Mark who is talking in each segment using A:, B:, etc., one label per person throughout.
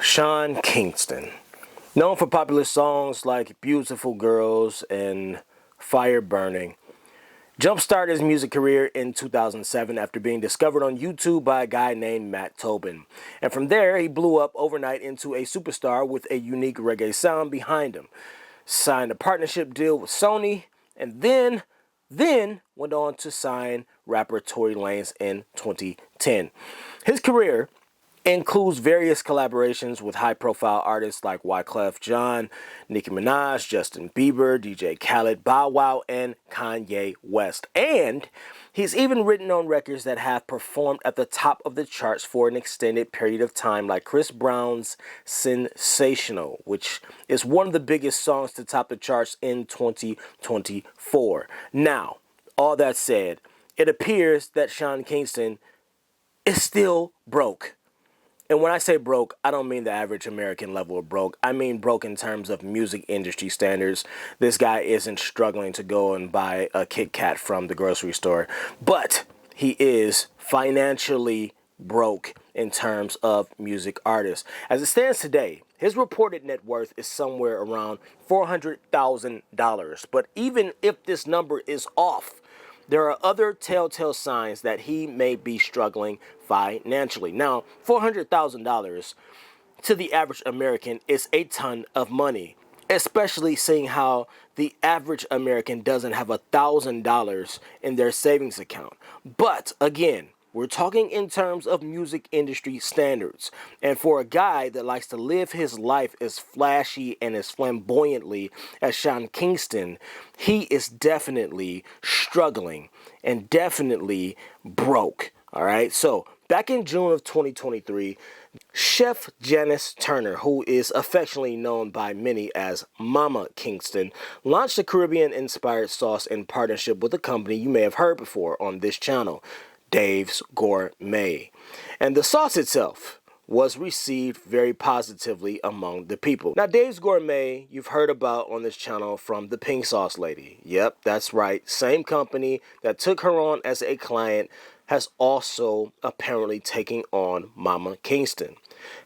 A: Sean Kingston, known for popular songs like Beautiful Girls and Fire Burning, jumpstarted his music career in 2007 after being discovered on YouTube by a guy named Matt Tobin. And from there, he blew up overnight into a superstar with a unique reggae sound behind him. Signed a partnership deal with Sony, and then went on to sign rapper Tory Lanez in 2010. His career includes various collaborations with high-profile artists like Wyclef Jean, Nicki Minaj, Justin Bieber, DJ Khaled, Bow Wow, and Kanye West. And he's even written on records that have performed at the top of the charts for an extended period of time, like Chris Brown's Sensational, which is one of the biggest songs to top the charts in 2024. Now, all that said, it appears that Sean Kingston is still broke. And when I say broke, I don't mean the average American level of broke. I mean broke in terms of music industry standards. This guy isn't struggling to go and buy a Kit Kat from the grocery store, but he is financially broke in terms of music artists. As it stands today, his reported net worth is somewhere around $400,000. But even if this number is off, there are other telltale signs that he may be struggling financially. Now, $400,000 to the average American is a ton of money, especially seeing how the average American doesn't have $1,000 in their savings account. But again, we're talking in terms of music industry standards. And for a guy that likes to live his life as flashy and as flamboyantly as Sean Kingston, he is definitely struggling and definitely broke. All right. So back in June of 2023, Chef Janice Turner, who is affectionately known by many as Mama Kingston, launched a Caribbean-inspired sauce in partnership with a company you may have heard before on this channel, Dave's Gourmet. And the sauce itself was received very positively among the people. Now, Dave's Gourmet, you've heard about on this channel from the Pink Sauce Lady. Yep, that's right. Same company that took her on as a client has also apparently taken on Mama Kingston.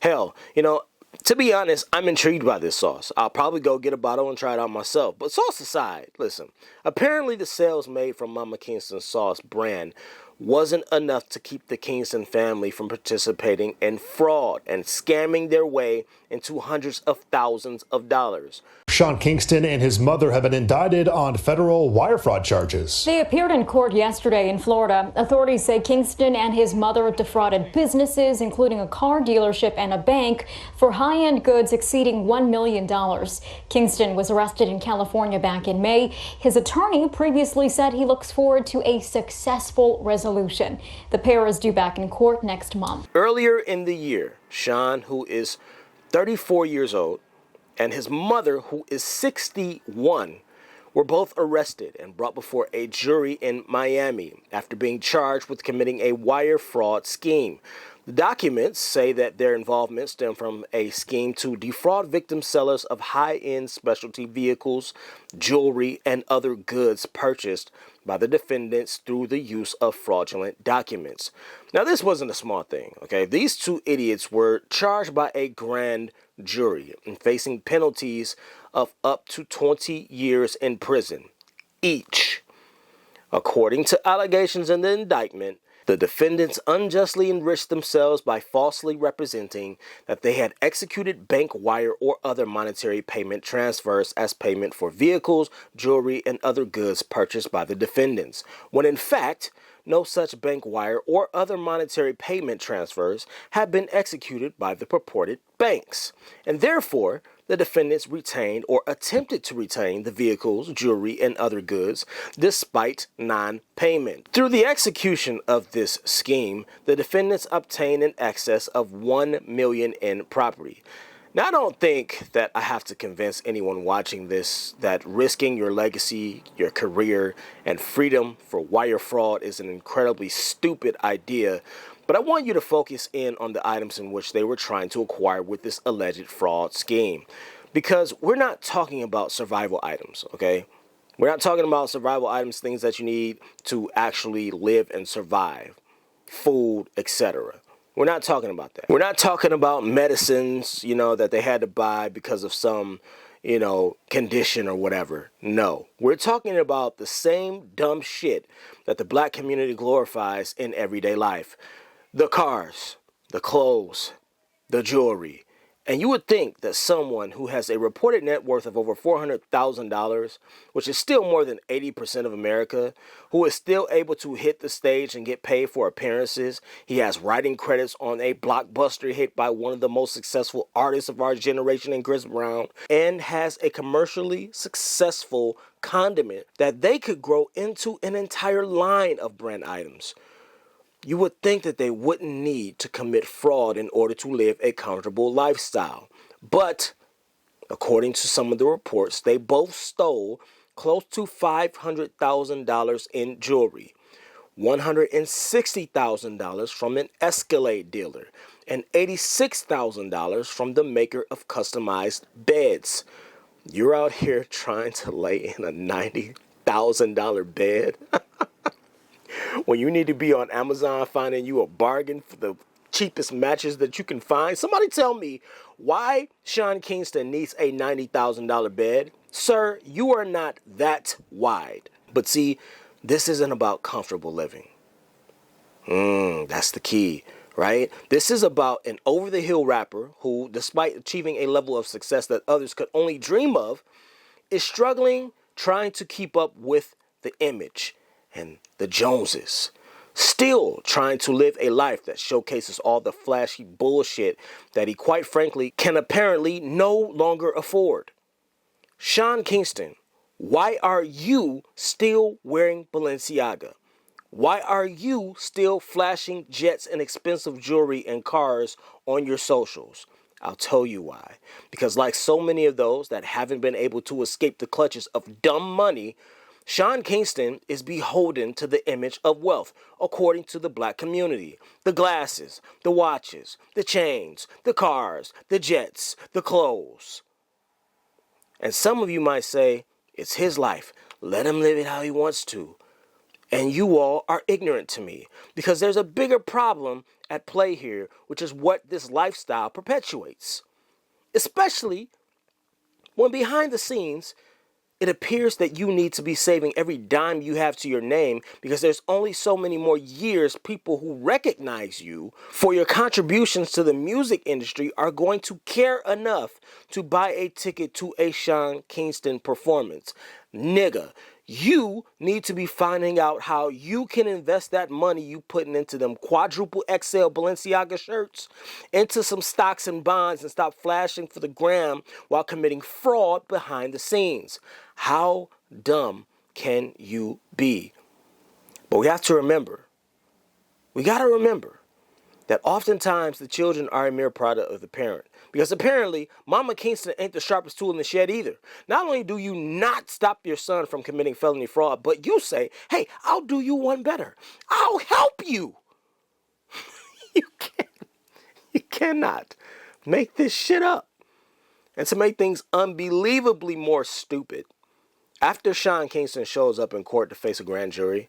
A: Hell, to be honest, I'm intrigued by this sauce. I'll probably go get a bottle and try it out myself. But sauce aside, listen, apparently the sales made from Mama Kingston's sauce brand wasn't enough to keep the Kingston family from participating in fraud and scamming their way into hundreds of thousands of dollars.
B: Sean Kingston and his mother have been indicted on federal wire fraud charges.
C: They appeared in court yesterday in Florida. Authorities say Kingston and his mother defrauded businesses, including a car dealership and a bank, for high-end goods exceeding $1 million. Kingston was arrested in California back in May. His attorney previously said he looks forward to a successful resolution. The pair is due back in court next month.
A: Earlier in the year, Sean, who is 34 years old, and his mother, who is 61, were both arrested and brought before a jury in Miami after being charged with committing a wire fraud scheme. The documents say that their involvement stemmed from a scheme to defraud victim sellers of high-end specialty vehicles, jewelry, and other goods purchased by the defendants through the use of fraudulent documents. Now, this wasn't a small thing, okay? These two idiots were charged by a grand jury and facing penalties of up to 20 years in prison each. According to allegations in the indictment, the defendants unjustly enriched themselves by falsely representing that they had executed bank wire or other monetary payment transfers as payment for vehicles, jewelry, and other goods purchased by the defendants, when in fact, no such bank wire or other monetary payment transfers had been executed by the purported banks. And therefore, the defendants retained or attempted to retain the vehicles, jewelry, and other goods despite non-payment. Through the execution of this scheme, the defendants obtained in excess of $1 million in property. Now, I don't think that I have to convince anyone watching this that risking your legacy, your career, and freedom for wire fraud is an incredibly stupid idea, but I want you to focus in on the items in which they were trying to acquire with this alleged fraud scheme. Because we're not talking about survival items, okay? We're not talking about survival items, things that you need to actually live and survive, food, etc. We're not talking about that. We're not talking about medicines, that they had to buy because of some, condition or whatever. No. We're talking about the same dumb shit that the black community glorifies in everyday life. The cars, the clothes, the jewelry. And you would think that someone who has a reported net worth of over $400,000, which is still more than 80% of America, who is still able to hit the stage and get paid for appearances, he has writing credits on a blockbuster hit by one of the most successful artists of our generation in Chris Brown, and has a commercially successful condiment that they could grow into an entire line of brand items. You would think that they wouldn't need to commit fraud in order to live a comfortable lifestyle. But, according to some of the reports, they both stole close to $500,000 in jewelry, $160,000 from an Escalade dealer, and $86,000 from the maker of customized beds. You're out here trying to lay in a $90,000 bed? When you need to be on Amazon finding you a bargain for the cheapest mattress that you can find. Somebody tell me why Sean Kingston needs a $90,000 bed. Sir, you are not that wide. But see, this isn't about comfortable living. That's the key, right? This is about an over-the-hill rapper who, despite achieving a level of success that others could only dream of, is struggling trying to keep up with the image and the Joneses, still trying to live a life that showcases all the flashy bullshit that he quite frankly can apparently no longer afford. Sean Kingston, why are you still wearing Balenciaga? Why are you still flashing jets and expensive jewelry and cars on your socials? I'll tell you why. Because like so many of those that haven't been able to escape the clutches of dumb money, Sean Kingston is beholden to the image of wealth, according to the black community. The glasses, the watches, the chains, the cars, the jets, the clothes. And some of you might say, it's his life. Let him live it how he wants to. And you all are ignorant to me, because there's a bigger problem at play here, which is what this lifestyle perpetuates. Especially when behind the scenes, it appears that you need to be saving every dime you have to your name, because there's only so many more years people who recognize you for your contributions to the music industry are going to care enough to buy a ticket to a Sean Kingston performance. Nigga, you need to be finding out how you can invest that money you putting into them quadruple XL Balenciaga shirts into some stocks and bonds and stop flashing for the gram while committing fraud behind the scenes. How dumb can you be? But we got to remember that oftentimes the children are a mere product of the parent. Because apparently, Mama Kingston ain't the sharpest tool in the shed either. Not only do you not stop your son from committing felony fraud, but you say, hey, I'll do you one better. I'll help you. You cannot make this shit up. And to make things unbelievably more stupid, after Sean Kingston shows up in court to face a grand jury,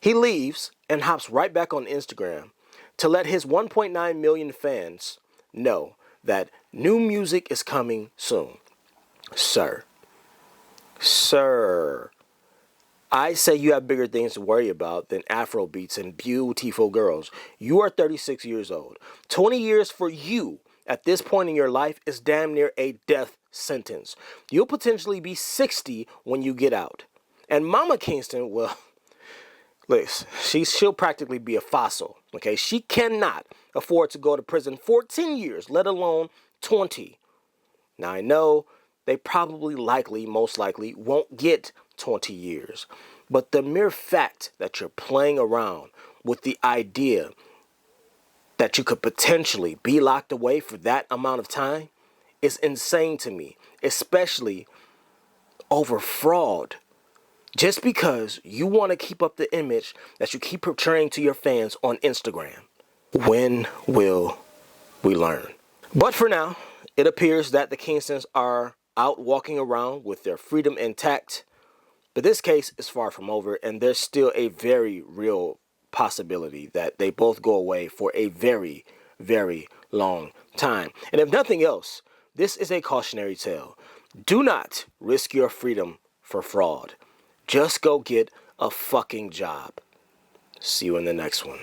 A: he leaves and hops right back on Instagram to let his 1.9 million fans know that new music is coming soon. Sir, I say you have bigger things to worry about than Afro beats and beautiful girls. You are 36 years old. 20 years for you at this point in your life is damn near a death sentence. You'll potentially be 60 when you get out. And Mama Kingston, well, listen, she'll practically be a fossil, okay? She cannot afford to go to prison 14 years, let alone 20. Now, I know they most likely won't get 20 years. But the mere fact that you're playing around with the idea that you could potentially be locked away for that amount of time is insane to me, especially over fraud. Just because you want to keep up the image that you keep portraying to your fans on Instagram. When will we learn? But for now, it appears that the Kingstons are out walking around with their freedom intact. But this case is far from over, and there's still a very real possibility that they both go away for a very, very long time. And if nothing else, this is a cautionary tale. Do not risk your freedom for fraud. Just go get a fucking job. See you in the next one.